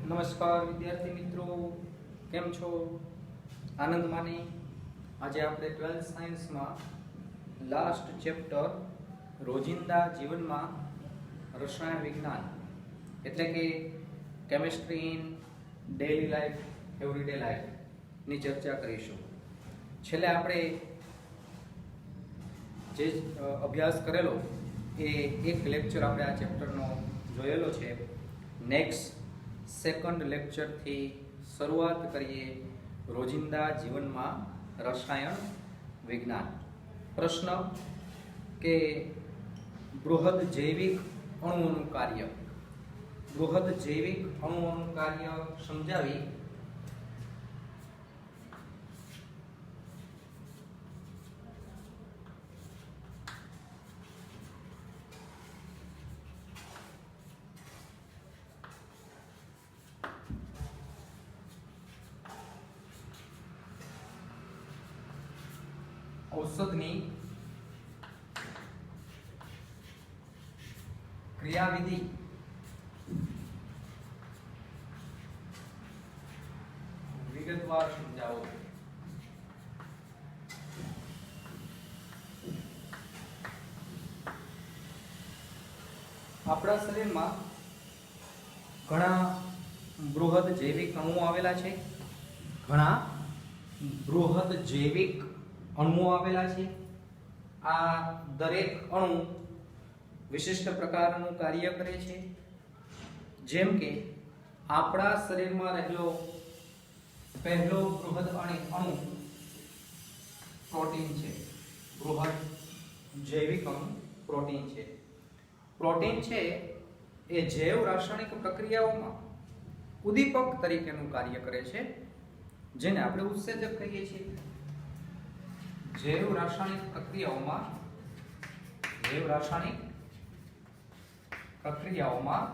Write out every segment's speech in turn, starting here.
નમસ્કાર વિદ્યાર્થી મિત્રો, કેમ છો? આનંદ માની. આજે આપણે 12th સાયન્સમાં લાસ્ટ ચેપ્ટર રોજિંદા જીવનમાં રસાયણ વિજ્ઞાન એટલે કે chemistry in daily life, every day life ની ચર્ચા કરીશું. છેલ્લે આપણે જે અભ્યાસ કરેલો એ એક લેક્ચર આપણે આ ચેપ્ટરનો જોયેલો છે. નેક્સ્ટ સેકન્ડ લેક્ચરથી શરૂઆત કરીએ રોજિંદા જીવનમાં રસાયણ વિજ્ઞાન. પ્રશ્ન કે બૃહદ જૈવિક અણુઓનું કાર્ય. બૃહદ જૈવિક અણુઓનું કાર્ય સમજાવી ઔષધની ક્રિયાવિધિ વિગતવાર સમજાવો. આપણા શરીરમાં ઘણા બૃહદ જૈવિક અણુઓ આવેલા છે. ઘણા બૃહદ જૈવિક અણુઓ આવેલા છે. આ દરેક અણુ વિશિષ્ટ પ્રકારનું કાર્ય કરે છે. જેમ કે આપણા શરીરમાં રહેલો પહેલો બૃહદ અણુ પ્રોટીન છે. બૃહદ જૈવિક અણુ પ્રોટીન છે. પ્રોટીન છે એ જૈવ રાસાયણિક પ્રક્રિયાઓમાં ઉદ્દીપક તરીકેનું કાર્ય કરે છે, જેને આપણે ઉત્સેચક કહીએ છીએ. જૈવ રાસાયણિક પ્રક્રિયાઓમાં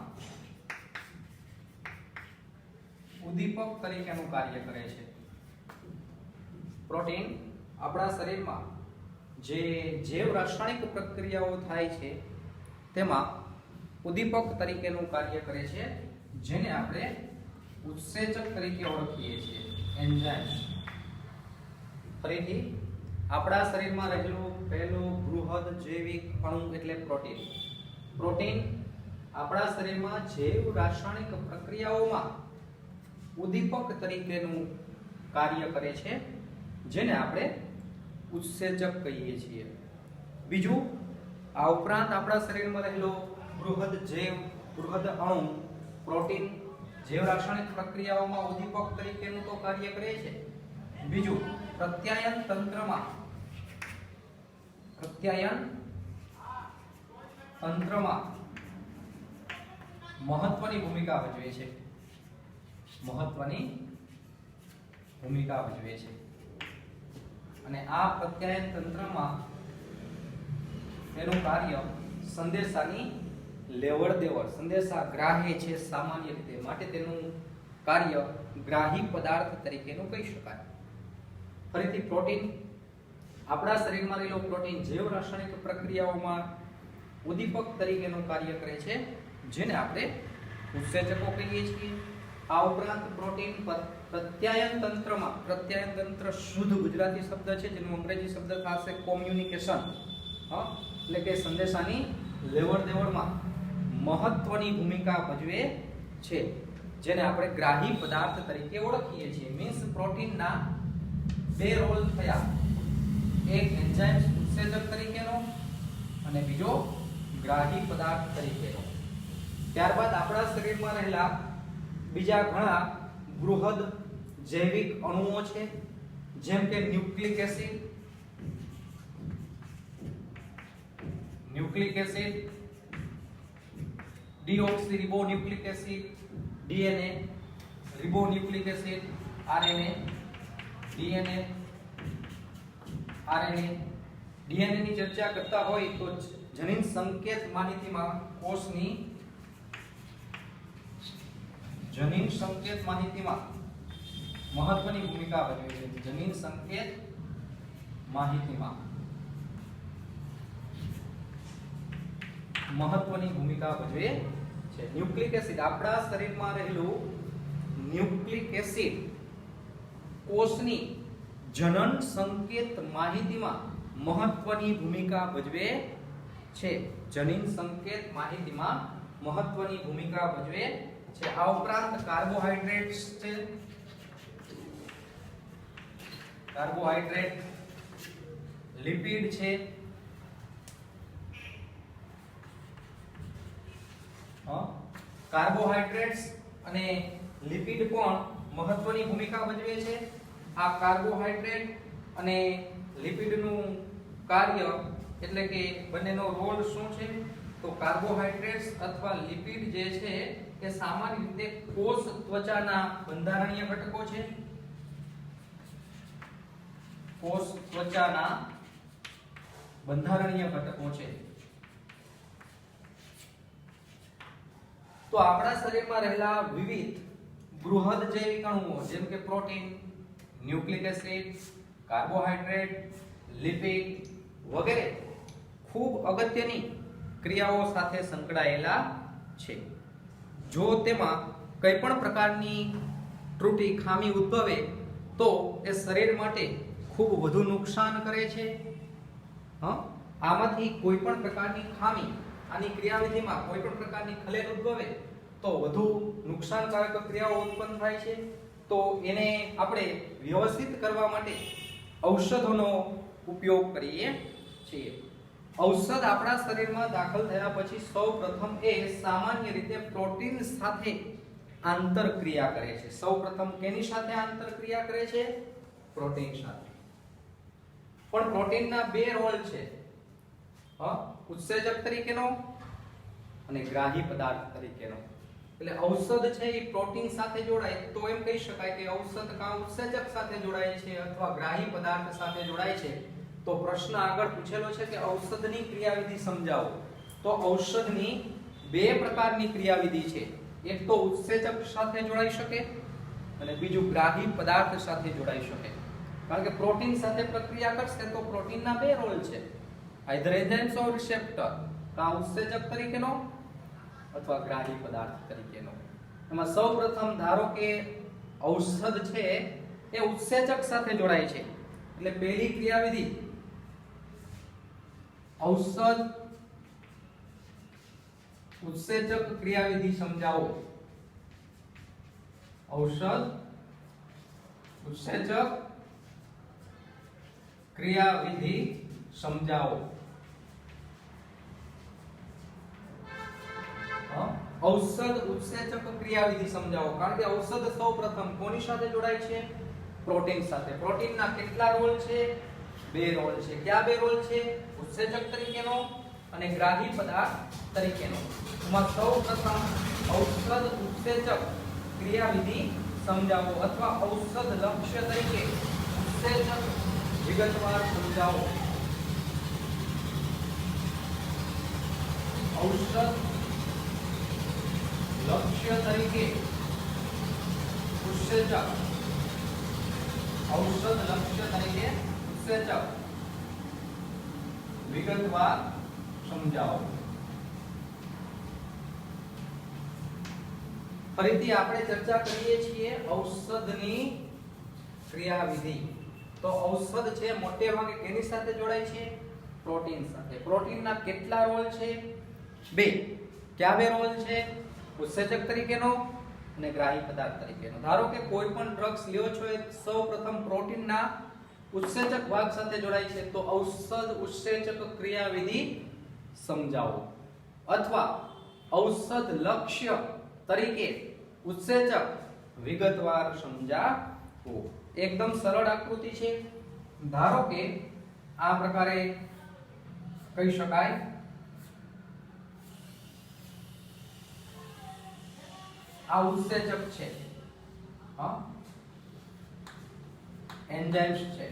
ઉદ્દીપક તરીકેનું કાર્ય કરે છે. પ્રોટીન આપણા શરીરમાં જે જૈવ રાસાયણિક પ્રક્રિયાઓ થાય છે તેમાં ઉદ્દીપક તરીકેનું કાર્ય કરે છે, જેને આપણે ઉત્સેચક તરીકે ઓળખીએ છીએ, એન્ઝાઇમ્સ. ફરીથી આપણા શરીરમાં રહેલું પહેલું બૃહદ જૈવિક અણુ એટલે પ્રોટીન. પ્રોટીન આપણા શરીરમાં જૈવ રાસાયણિક પ્રક્રિયાઓમાં ઉદ્દીપક તરીકેનું કાર્ય કરે છે, જેને આપણે ઉત્સેચક કહીએ છીએ. બીજું, આ ઉપરાંત આપણા શરીરમાં રહેલો બૃહદ અણુ પ્રોટીન જૈવ રાસાયણિક પ્રક્રિયાઓમાં ઉદ્દીપક તરીકેનું તો કાર્ય કરે છે. બીજું, પ્રત્યાયન તંત્રમાં મહત્વની ભૂમિકા ભજવે છે. અને આ પ્રત્યાયન તંત્રમાં તેનું કાર્ય સંદેશાની લેવડ દેવડ, સંદેશા ગ્રાહ્ય છે સામાન્ય રીતે, માટે તેનું કાર્ય ગ્રાહી પદાર્થ તરીકેનું કહી શકાય. ફરીથી પ્રોટીન આપણા શરીરમાં રહેલો પ્રોટીન જૈવ રાસાયણિક પ્રક્રિયાઓમાં ઉદ્દીપક તરીકેનું કાર્ય કરે છે, જેને આપણે ઉત્સેચકો કહીએ છીએ. આ ઉપરાંત પ્રોટીન પ્રત્યાયન તંત્ર શુદ્ધ ગુજરાતી શબ્દ છે, જેનો અંગ્રેજી શબ્દ થશે કોમ્યુનિકેશન, એટલે કે સંદેશાની લેવડ દેવડમાં મહત્વની ભૂમિકા ભજવે છે, જેને આપણે ગ્રાહી પદાર્થ તરીકે ઓળખીએ છીએ. મીન્સ પ્રોટીનના બે રોલ થયા, એક એન્ઝાઇમ ઉત્સેચક તરીકેનો અને બીજો ગ્રાહી પદાર્થ તરીકેનો. ત્યારબાદ આપણા શરીરમાં રહેલા બીજા ઘણા બૃહદ જૈવિક અણુઓ છે, જેમ કે nucleic acid, deoxyribonucleic acid, DNA, ribonucleic acid, RNA, DNA, RNA. DNA ની ચર્ચા કરતા હોય તો જનીન સંકેત માહિતીમાં કોષની જનીન સંકેત માહિતીમાં મહત્વની ભૂમિકા ભજવે છે. જનીન સંકેત માહિતીમાં મહત્વની ભૂમિકા ભજવે છે. ન્યુક્લિક એસિડ આપણા શરીરમાં રહેલું ન્યુક્લિક એસિડ કોષની જનન સંકેત માહિતીમાં મહત્વની ભૂમિકા ભજવે છે. જનીન સંકેત માહિતીમાં મહત્વની ભૂમિકા ભજવે છે. આ ઉપરાંત કાર્બોહાઈડ્રેટ્સ છે, કાર્બોહાઈડ્રેટ, લિપિડ છે, કાર્બોહાઈડ્રેટ્સ અને લિપિડ પણ મહત્વની ભૂમિકા ભજવે છે. આ કાર્બોહાઈડ્રેટ અને લિપિડનું કાર્ય એટલે કે બંનેનો રોલ શું છે? તો કાર્બોહાઈડ્રેટ્સ અથવા લિપિડ જે છે એ સામાન્ય રીતે કોષ ત્વચાના બંધારણીય ઘટકો છે. કોષ ત્વચાના બંધારણીય ઘટકો છે. તો આપણા શરીરમાં રહેલા વિવિધ બૃહદ જૈવિક અણુઓ જેમ કે protein, nucleic acid, carbohydrate, lipid વગેરે ખૂબ અગત્યની ક્રિયાઓ સાથે સંકળાયેલા છે. જો તેમાં કોઈ પણ પ્રકારની ત્રુટિ, ખામી ઉદ્ભવે તો એ શરીર માટે ખૂબ વધુ નુકસાન કરે છે. આમાંથી કોઈ પણ પ્રકારની ખામી, આની ક્રિયાવિધિમાં કોઈ પણ પ્રકારની ખલેલ ઉદ્ભવે તો વધુ નુકસાનકારક ક્રિયાઓ ઉત્પન્ન થાય છે. તો એને આપણે વ્યવસ્થિત કરવા માટે ઔષધોનો ઉપયોગ કરીએ છીએ. ઔષધ આપણા શરીરમાં દાખલ થયા પછી સૌપ્રથમ એ સામાન્ય રીતે પ્રોટીન સાથે આંતરક્રિયા કરે છે. સૌપ્રથમ કેની સાથે આંતરક્રિયા કરે છે? પ્રોટીન સાથે. પણ પ્રોટીનના બે રોલ છે, ઉત્સેચક તરીકેનો અને ગ્રાહી પદાર્થ તરીકેનો. એટલે ઔષધ છે એ પ્રોટીન સાથે જોડાય તો એમ કહી શકાય કે ઔષધ કાં ઉત્સેચક સાથે જોડાય છે અથવા ગ્રાહી પદાર્થ સાથે જોડાય છે. તો પ્રશ્ન આગળ પૂછેલો છે કે ઔષધની ક્રિયાવિધિ સમજાવો. તો ઔષધની બે પ્રકારની ક્રિયાવિધિ છે. એક તો ઉત્સેચક સાથે જોડાઈ શકે અને બીજું ગ્રાહી પદાર્થ સાથે જોડાઈ શકે. કારણ કે પ્રોટીન સાથે પ્રક્રિયા કરશે તો પ્રોટીનના બે રોલ છે, આઈધર એન્ઝાઇમ્સ ઓર રિસેપ્ટર, કાં ઉત્સેચક તરીકેનો અથવા ગ્રાહી પદાર્થ તરીકેનો. એમાં સૌપ્રથમ ધારો કે ઔષધ છે એ ઉત્સેચક સાથે જોડાય છે. એટલે પહેલી ક્રિયાવિધિ ઔષધ ઉત્સેચક ક્રિયાવિધિ સમજાવો. ઔષધ ઉત્સેચક ક્રિયાવિધિ સમજાવો. ઔષધ ઉત્સેચક ક્રિયાવિધિ સમજાવો. કારણ કે ઔષધ સૌપ્રથમ કોની સાથે જોડાય છે? પ્રોટીન સાથે. પ્રોટીનના કેટલા રોલ છે? બે રોલ છે. કયા બે રોલ છે? ઉત્સેચક તરીકેનો અને ગ્રાહી પદાર્થ તરીકેનો. એમાં સૌપ્રથમ ઔષધ ઉત્સેચક ક્રિયાવિધિ સમજાવો અથવા ઔષધ લક્ષ્ય તરીકે ઉત્સેચક વિગતવાર સમજાવો. ઔષધ લક્ષ્ય તરીકે ઉત્સેચક, ઔષધ લક્ષ્ય તરીકે ઉત્સેચક વિગતવાર સમજાવો. ફરીથી આપણે ચર્ચા કરીએ છીએ ઔષધની ક્રિયાવિધિ. તો ઔષધ છે મોટે ભાગે કેની સાથે જોડાય છે? પ્રોટીન સાથે. પ્રોટીનના કેટલા રોલ છે? બે. કયા બે રોલ છે? ઉત્સેચક તરીકેનો અને ગ્રાહી પદાર્થ તરીકેનો. ધારો કે કોઈ પણ ડ્રગ્સ લ્યો છો એ સૌપ્રથમ પ્રોટીનના ઉત્સેચક ભાગ સાથે જોડાય છે તો ઔષધ ઉત્સેચક ક્રિયાવિધિ સમજાવો. અથવા ઔષધ લક્ષ્ય તરીકે ઉત્સેચક વિગતવાર સમજાવો. એકદમ સરળ આકૃતિ છે. ધારો કે આ પ્રકારે કહી શકાય આ ઉત્સેચક છે, એન્ઝાઇમ્સ છે.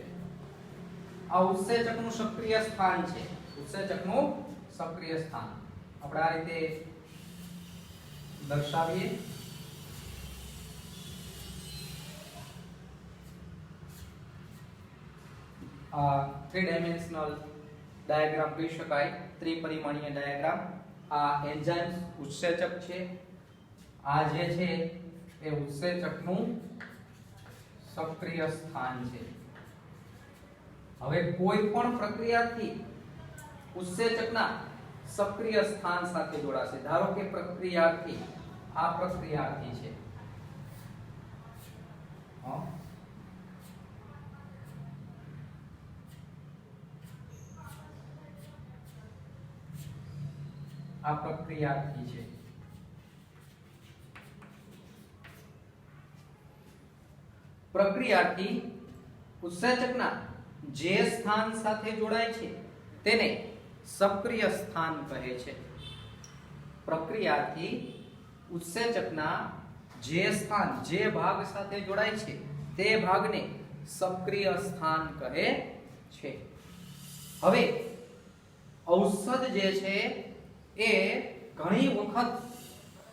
આ ઉત્સેચકનું સક્રિય સ્થાન છે. ઉત્સેચકનું સક્રિય સ્થાન આપણે આ રીતે દર્શાવીએ. આ 3 ડાયમેન્શનલ ડાયાગ્રામ કહી શકાય, ત્રિપરિમાણીય ડાયાગ્રામ. આ એન્ઝાઇમ્સ ઉત્સેચક છે, આ જે છે એ ઉત્સેચકનું સક્રિય સ્થાન છે. હવે કોઈ પણ પ્રક્રિયાથી ઉત્સેચકના સક્રિય સ્થાન સાથે જોડાશે. ધારો કે પ્રક્રિયાથી આ પ્રક્રિયાથી છે. આ પ્રક્રિયાથી છે. પ્રક્રિયાથી ઉત્સેચકના જે સ્થાન સાથે જોડાય છે તેને સક્રિય સ્થાન કહે છે. પ્રક્રિયાથી ઉત્સેચકના જે સ્થાન જે ભાગ સાથે જોડાય છે તે ભાગને સક્રિય સ્થાન કહે છે. હવે ઔષધ જે છે એ ઘણી વખત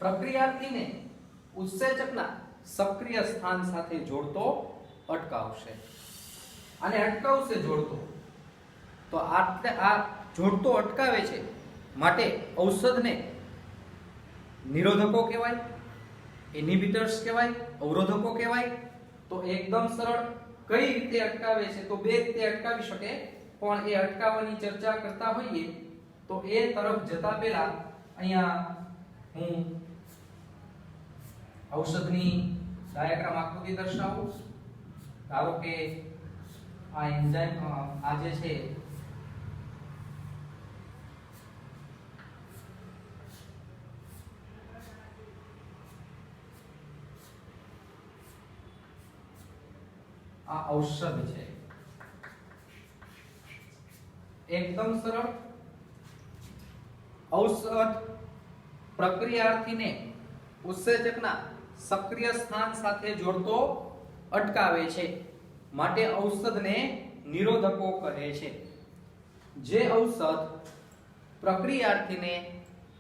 પ્રક્રિયાર્થીને ઉત્સેચકના સક્રિય સ્થાન સાથે જોડતો અટકાવશે. અને અટકાવશે જોડતો તો આ જોડતો અટકાવે છે માટે ઔષધને નિરોધકો કહેવાય, ઇન્હિબિટર્સ કહેવાય, અવરોધકો કહેવાય. તો એકદમ સરળ કઈ રીતે અટકાવે છે તો બે રીતે અટકાવી શકે, પણ એ અટકાવવાની ચર્ચા કરતા હોઈએ તો એ તરફ જતા પહેલા અહીંયા હું ઔષધની ડાયાગ્રામ આકૃતિ દર્શાવું. ધારો કે આ એન્ઝાઇમ આ જે છે આ ઔષધ છે. એકદમ સરળ. ઔષધ પ્રક્રિયાર્થીને ઉત્સેચકના સક્રિય સ્થાન સાથે જોડતો અટકાવે છે માટે ઔષધને નિરોધકો કહે છે. જે ઔષધ પ્રક્રિયાર્થીને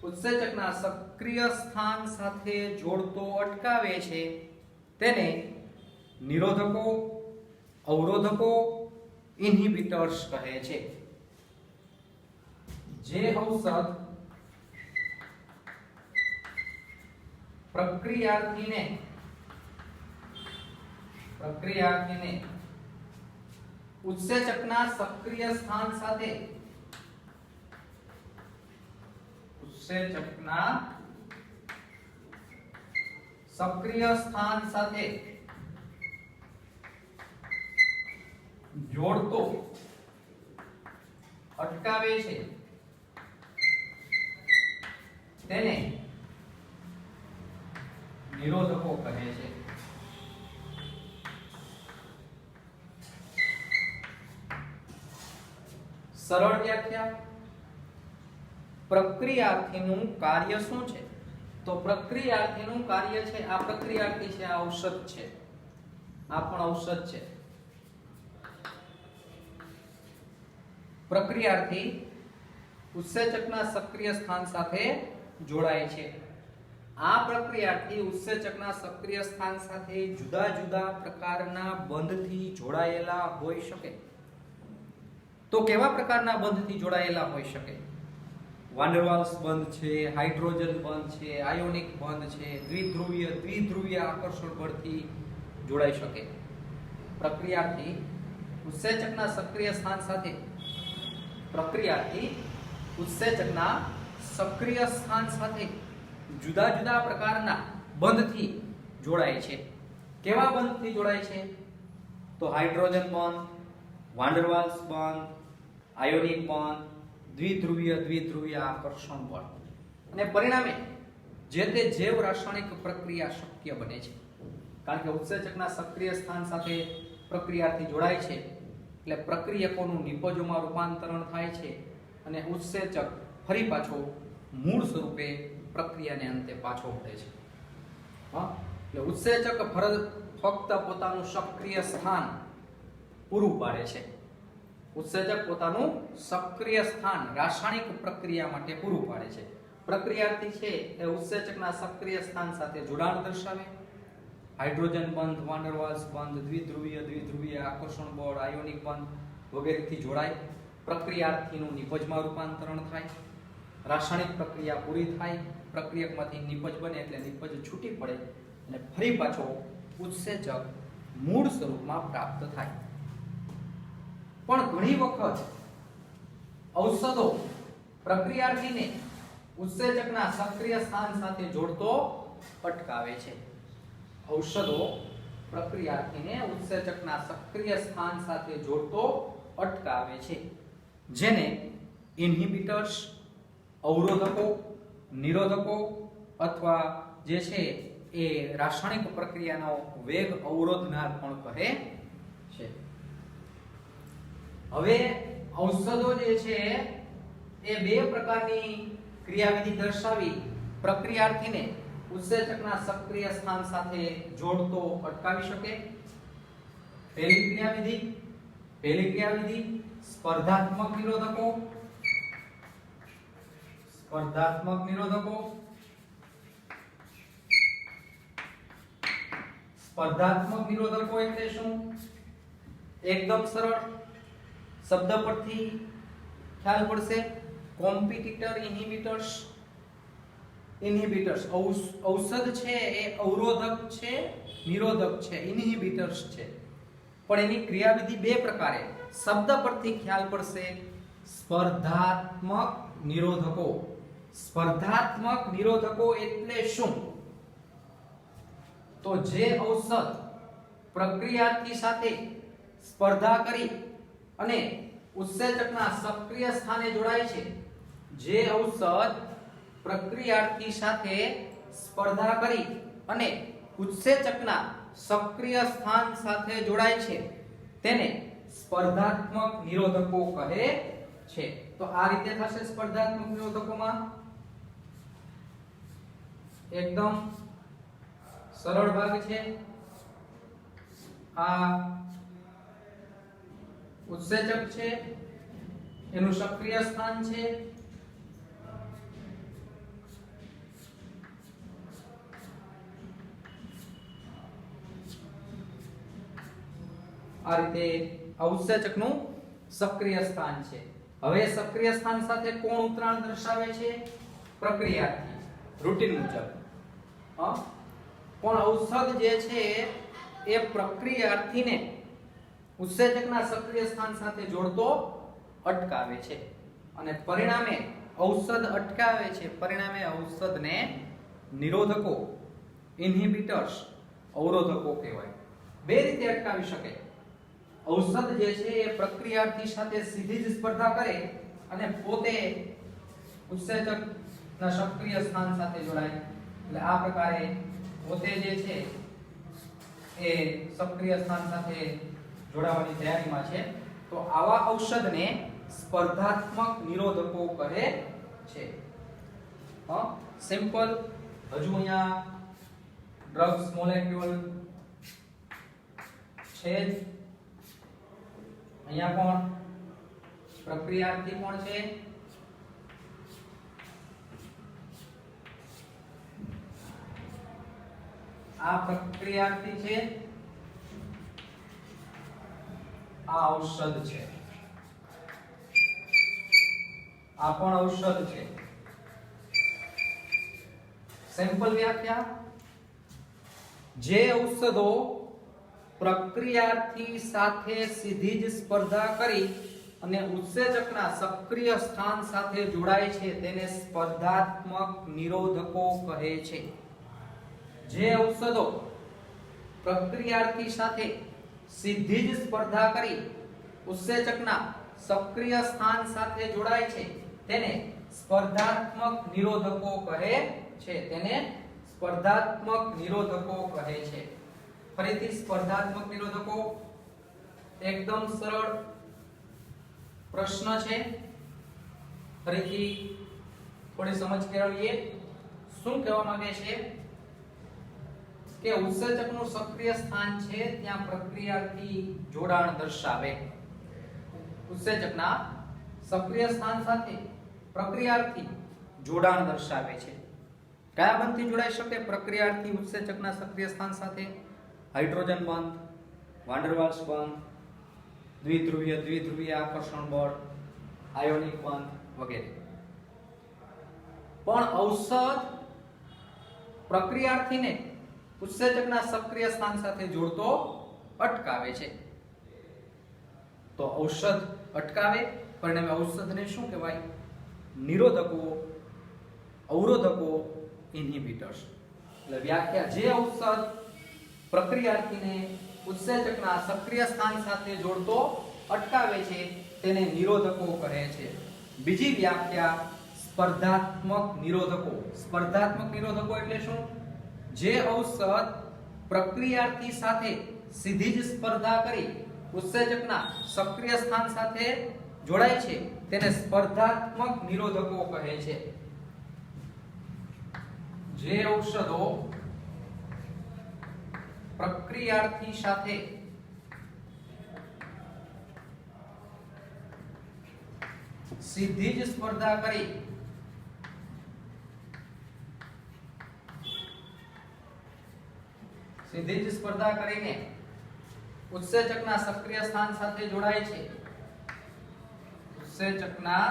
ઉત્સેચકના સક્રિય સ્થાન સાથે જોડતો અટકાવે છે તેને નિરોધકો, અવરોધકો, ઇન્હિબિટર્સ કહે છે. જે ઔષધ પ્રક્રિયાર્થીને ઉત્સેચકના સક્રિય સ્થાન સાથે જોડતો અટકાવે છે તેને નિરોધકો કહે છે. સરળ વ્યાખ્યા. પ્રક્રિયાર્થીનું કાર્ય શું છે તો પ્રક્રિયાર્થીનું કાર્ય છે આ પ્રક્રિયાર્થી છે, આ ઔષધ છે, આ પણ ઔષધ છે. પ્રક્રિયાર્થી ઉત્સેચકના સક્રિય સ્થાન સાથે જોડાય છે. આ પ્રક્રિયાર્થી ઉત્સેચકના સક્રિય સ્થાન સાથે જુદા જુદા પ્રકારના બંધથી જોડાયેલા હોઈ શકે. તો કેવા પ્રકારના બંધથી જોડાયેલા હોઈ શકે? વાન ડેર વાલ્સ બંધ છે, હાઇડ્રોજન બંધ છે, આયોનિક બંધ છે, દ્વિધ્રુવીય આકર્ષણ બળથી જોડાઈ શકે. પ્રક્રિયાર્થી ઉત્સેચકના સક્રિય સ્થાન સાથે જુદા જુદા પ્રકારના બંધથી જોડાય છે. કેવા બંધથી જોડાય છે તો હાઇડ્રોજન બંધ, વાન ડેર વાલ્સ બંધ, આયોનિક બંધ, દ્વિધ્રુવીય આકર્ષણ બળ. અને પરિણામે જે તે જૈવ રાસાયણિક પ્રક્રિયા શક્ય બને છે. કારણ કે ઉત્સેચકના સક્રિય સ્થાન સાથે પ્રક્રિયાથી જોડાય છે એટલે પ્રક્રિયકોનું નિપજોમાં રૂપાંતરણ થાય છે અને ઉત્સેચક ફરી પાછો મૂળ સ્વરૂપે પ્રક્રિયાને અંતે પાછો પડે છે. એટલે ઉત્સેચક ફક્ત પોતાનું સક્રિય સ્થાન પૂરું પાડે છે. ઉત્સેચક પોતાનું સક્રિય સ્થાન રાસાયણિક પ્રક્રિયા માટે પૂરું પાડે છે. પ્રક્રિયાર્થી છે એ ઉત્સેચકના સક્રિય સ્થાન સાથે જોડાણ દર્શાવે, હાઇડ્રોજન બંધ, વાન ડેર વાલ્સ બંધ, દ્વિધ્રુવીય આકર્ષણ બળ, આયોનિક બંધ વગેરેથી જોડાય. પ્રક્રિયાર્થીનું નિપજમાં રૂપાંતરણ થાય, રાસાયણિક પ્રક્રિયા પૂરી થાય, પ્રક્રિયકમાંથી નિપજ બને એટલે નિપજ છૂટી પડે અને ફરી પાછો ઉત્સેચક મૂળ સ્વરૂપમાં પ્રાપ્ત થાય. પણ ઘણી વખત ઔષધો પ્રક્રિયાર્થીને ઉત્સેચકના સક્રિય સ્થાન સાથે જોડતો અટકાવે છે. ઔષધો પ્રક્રિયાર્થીને ઉત્સેચકના સક્રિય સ્થાન સાથે જોડતો અટકાવે છે, જેને ઇન્હિબિટર્સ, અવરોધકો, નિરોધકો અથવા જે છે એ રાસાયણિક પ્રક્રિયાનો વેગ અવરોધનાર પણ કહે છે. હવે ઔષધો જે છે એ બે પ્રકારની ક્રિયાવિધિ દર્શાવી પ્રક્રિયાર્થીને ઉત્સેચકના સક્રિય સ્થાન સાથે જોડતો અટકાવી શકે. પહેલી ક્રિયાવિધિ સ્પર્ધાત્મક નિરોધકો. સ્પર્ધાત્મક નિરોધકો એટલે શું? એકદમ સરળ, શબ્દ પરથી ખ્યાલ પડશે. કોમ્પિટિટર ઇન્હિબિટર્સ. ઔષધ છે એ અવરોધક છે, નિરોધક છે, ઇન્હિબિટર્સ છે. પણ એની ક્રિયાવિધિ બે પ્રકારે, શબ્દ પરથી ખ્યાલ પડશે. સ્પર્ધાત્મક નિરોધકો. સ્પર્ધાત્મક નિરોધકો એટલે શું? તો જે ઔષધ પ્રક્રિયાર્થી સાથે સ્પર્ધા કરી અને ઉત્સેચકના સક્રિય સ્થાને જોડાય છે, જે ઔષધ પ્રક્રિયાર્થી સાથે સ્પર્ધા કરી અને ઉત્સેચકના સક્રિય સ્થાન સાથે જોડાય છે, તેને સ્પર્ધાત્મક નિરોધકો કહે છે. તો આ રીતે થશે. સ્પર્ધાત્મક નિરોધકોમાં એકદમ સરળ ભાગ છે. આ ઉત્સેચક છે, એનું સક્રિય સ્થાન છે. આ રીતે આ ઉત્સેચકનું સક્રિય સ્થાન છે. હવે સક્રિય સ્થાન સાથે કોણ ઉતરાણ દર્શાવે છે? પ્રક્રિયાર્થી. રૂટીન મુજબ પણ ઔષધ જે છે એ પ્રક્રિયાર્થીને ઉત્સેચકના સક્રિય સ્થાન સાથે જોડતો અટકાવે છે અને પરિણામે ઔષધ અટકાવે છે. પરિણામે ઔષધને નિરોધકો, ઇન્હિબિટર્સ, અવરોધકો કહેવાય. બે રીતે અટકાવી શકે. ઔષધ જે છે એ પ્રક્રિયાર્થી સાથે સીધી જ સ્પર્ધા કરે અને પોતે ઉત્સેચકના સક્રિય સ્થાન સાથે જોડાય. એટલે આ પ્રકારે પોતે જે છે એ સક્રિય સ્થાન સાથે જોડાવાની તૈયારીમાં છે. તો આવા ઔષધને સ્પર્ધાત્મક નિરોધકો કહે છે. સિમ્પલ. હજુ અહીંયા ડ્રગ્સ મોલેક્યુલ છે જ. અહીંયા કોણ? પ્રક્રિયાર્થી કોણ છે? આ પ્રક્રિયાર્થી છે, આ ઔષધ છે, આ પણ ઔષધ છે. સિમ્પલ વ્યાખ્યા: જે ઔષધો પ્રક્રિયાર્થી સાથે સીધી જ સ્પર્ધા કરી અને ઉત્સેચકના સક્રિય સ્થાન સાથે જોડાય છે, તેને સ્પર્ધાત્મક નિરોધકો કહે છે. જે ઔષધો પ્રક્રિયાર્થી સાથે સીધી જ સ્પર્ધા કરી ઉત્સેચકના સક્રિય સ્થાન સાથે જોડાય છે, તેને સ્પર્ધાત્મક નિરોધકો કહે છે. તેને સ્પર્ધાત્મક નિરોધકો કહે છે. ફરીથી સ્પર્ધાત્મક નિરોધકો એકદમ સરળ પ્રશ્ન છે. ફરીથી થોડી સમજ કેળવીએ. શું કહેવા માંગે છે કે ઉત્સેચકનું સક્રિય સ્થાન છે ત્યાં પ્રક્રિયાર્થી જોડાણ દર્શાવે. ઉત્સેચકના સક્રિય સ્થાન સાથે પ્રક્રિયાર્થી જોડાણ દર્શાવે છે. કયા બંધથી જોડાઈ શકે પ્રક્રિયાર્થી ઉત્સેચકના સક્રિય સ્થાન સાથે? હાઇડ્રોજન બંધ, વાન ડર વાલ્સ બંધ, દ્વિધ્રુવીય દ્વિધ્રુવીય આકર્ષણ બળ, આયોનિક બંધ વગેરે. પણ ઔષધ પ્રક્રિયાર્થીને ઉત્સેચકના સક્રિય સ્થાન સાથે જોડતો અટકાવે છે. તો ઔષધ અટકાવે, પરિણામે ઔષધને શું કહેવાય? નિરોધકો, અવરોધકો, ઇન્હિબિટર્સ. એટલે વ્યાખ્યા: જે ઔષધ પ્રક્રિયાર્થીને ઉત્સેચકના સક્રિય સ્થાન સાથે જોડતો અટકાવે છે તેને નિરોધકો કહે છે. બીજી વ્યાખ્યા: સ્પર્ધાત્મક નિરોધકો. સ્પર્ધાત્મક નિરોધકો એટલે શું? જે ઔષધ પ્રક્રિયાર્થી સાથે સીધી જ સ્પર્ધા કરી ઉત્સેચકના સક્રિય સ્થાન સાથે જોડાય છે તેને સ્પર્ધાત્મક નિરોધકો કહે છે. જે ઔષધો પ્રક્રિયાર્થી સાથે સીધી જ સ્પર્ધા કરી કરીને ઉત્સેચકના સક્રિય સ્થાન સાથે જોડાય છે, ઉત્સેચકના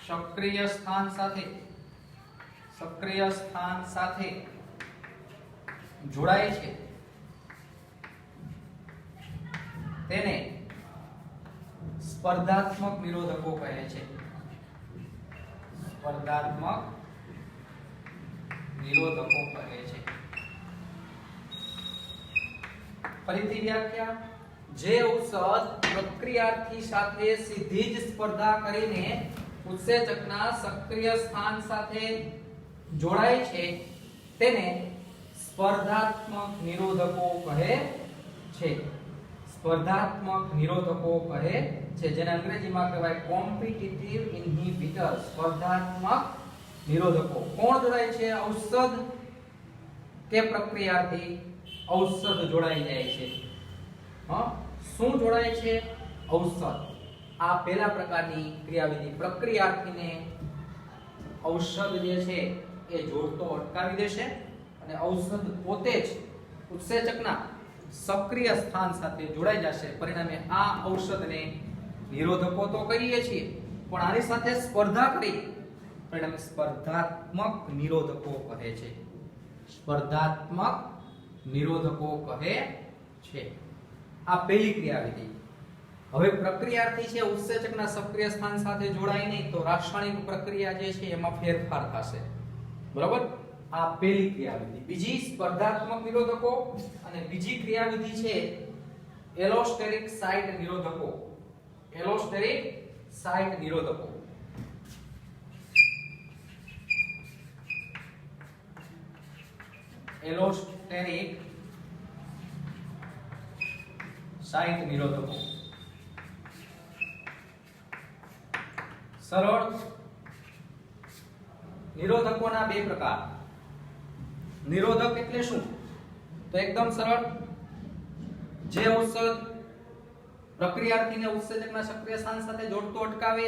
સક્રિય સ્થાન સાથે જોડાય છે તેને સ્પર્ધાત્મક નિરોધકો કહે છે. સ્પર્ધાત્મક નિરોધકો કહે છે. ફરીથી વ્યાખ્યા: જે ઔષધ પ્રક્રિયાર્થી સાથે સીધી જ સ્પર્ધા કરીને ઉત્સેચકના સક્રિય સ્થાન સાથે જોડાય છે તેને સ્પર્ધાત્મક નિરોધકો કહે છે. સ્પર્ધાત્મક નિરોધકો કહે છે, જેને અંગ્રેજીમાં કહેવાય કોમ્પિટિટિવ ઇન્હિબિટર. સ્પર્ધાત્મક નિરોધકો. કોણ જોડાય છે? ઔષધ કે પ્રક્રિયાર્થી? ઔષધ જોડાઈ જાય છે. શું જોડાય છે? ઔષધ. આ પહેલા પ્રકારની ક્રિયાવિધિ. પ્રક્રિયાર્થીને ઔષધ જે છે એ જોડતો અટકાવી દેશે અને ઔષધ પોતે જ ઉત્સેચકના સક્રિય સ્થાન સાથે જોડાઈ જશે. પરિણામે આ ઔષધને નિરોધકો તો કહીએ છીએ પણ આની સાથે સ્પર્ધા કરી પરિણામે સ્પર્ધાત્મક નિરોધકો કહે છે. સ્પર્ધાત્મક નિરોધકો કહે છે. આ પહેલી ક્રિયાવિધિ. હવે પ્રક્રિયાર્થી છે ઉત્સેચકના સક્રિય સ્થાન સાથે જોડાય નહીં તો રાસાયણિક પ્રક્રિયા જે છે એમાં ફેરફાર થશે. બરાબર? આ પહેલી ક્રિયાવિધિ. બીજી સ્પર્ધાત્મક નિરોધકો અને બીજી ક્રિયાવિધિ છે એલોસ્ટેરિક સાઇટ નિરોધકો. એલોસ્ટેરિક સાઇટ નિરોધકો. એલોસ્ટેરિક સાઇટ નિરોધકો. સરળ નિરોધકોના બે પ્રકાર. નિરોધક એટલે શું? તો એકદમ સરળ. જે ઔષધ પ્રક્રિયાર્થીને ઉત્સેચકના સક્રિય સ્થાન સાથે જોડતો અટકાવે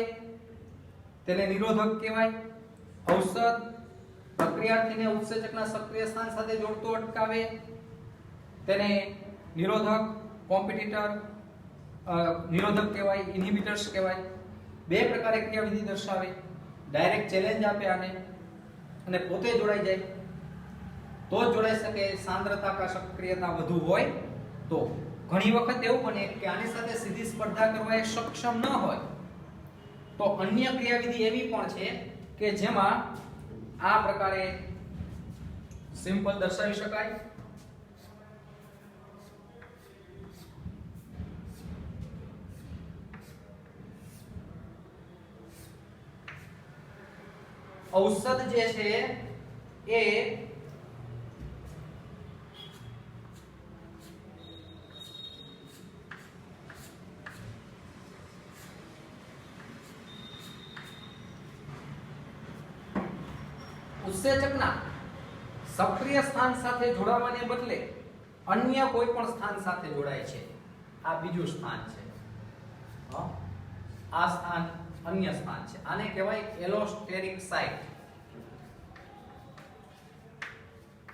તેને નિરોધક કહેવાય. ઔષધ પ્રક્રિયાર્થીને ઉત્સેચકના સક્રિય સ્થાન સાથે જોડતો અટકાવે તેને નિરોધક, કોમ્પિટિટર નિરોધક કહેવાય, ઇન્હિબિટર્સ કહેવાય. બે પ્રકારે ક્રિયાવિધિ દર્શાવે. ડાયરેક્ટ ચેલેન્જ આપે આને અને પોતે જોડાઈ જાય તો જ જોડાઈ શકે. સાંદ્રતા કા સક્રિયતા વધુ હોય તો. ઘણી વખત એવું બને કે આની સાથે સીધી સ્પર્ધા કરવા એ સક્ષમ ન હોય તો અન્ય ક્રિયાવિધિ એવી પણ છે કે જેમાં આ પ્રકારે સિમ્પલ દર્શાવી શકાય. ઔષધ જે છે એ ઉત્સેચકના સક્રિય સ્થાન સાથે જોડાવાને બદલે અન્ય કોઈ પણ સ્થાન સાથે જોડાય છે. આ બીજું સ્થાન છે. આ સ્થાન અન્ય સ્થાન છે. આને કહેવાય એલોસ્ટેરિક સાઇટ.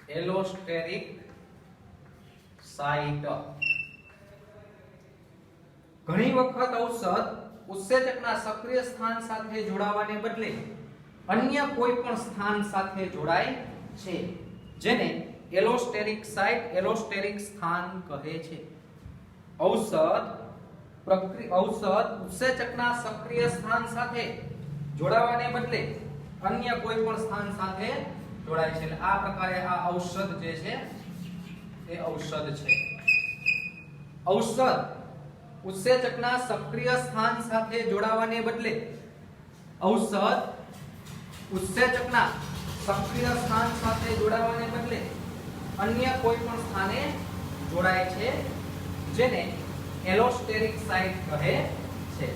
એલોસ્ટેરિક સાઇટ. ઘણી વખત ઔષધ ઉત્સેચકના સક્રિય સ્થાન સાથે જોડાવાને બદલે અન્ય કોઈ પણ સ્થાન સાથે જોડાય છે. જેને એલોસ્ટેરિક સાઇટ, એલોસ્ટેરિક સ્થાન કહે છે. ઔષધ ઉત્સેચકના સક્રિય સ્થાન સાથે જોડાવાને બદલે અન્ય કોઈ પણ સ્થાન સાથે જોડાય છે. એટલે આ પ્રકારે આ ઔષધ જે છે એ ઔષધ છે. ઔષધ ઉત્સેચકના સક્રિય સ્થાન સાથે જોડાવાને બદલે ઔષધ ઉત્સેચકના સક્રિય સ્થાન સાથે જોડાવાને બદલે અન્ય કોઈ પણ સ્થાને જોડાય છે, જેને એલોસ્ટેરિક સાઇટ કહે છે.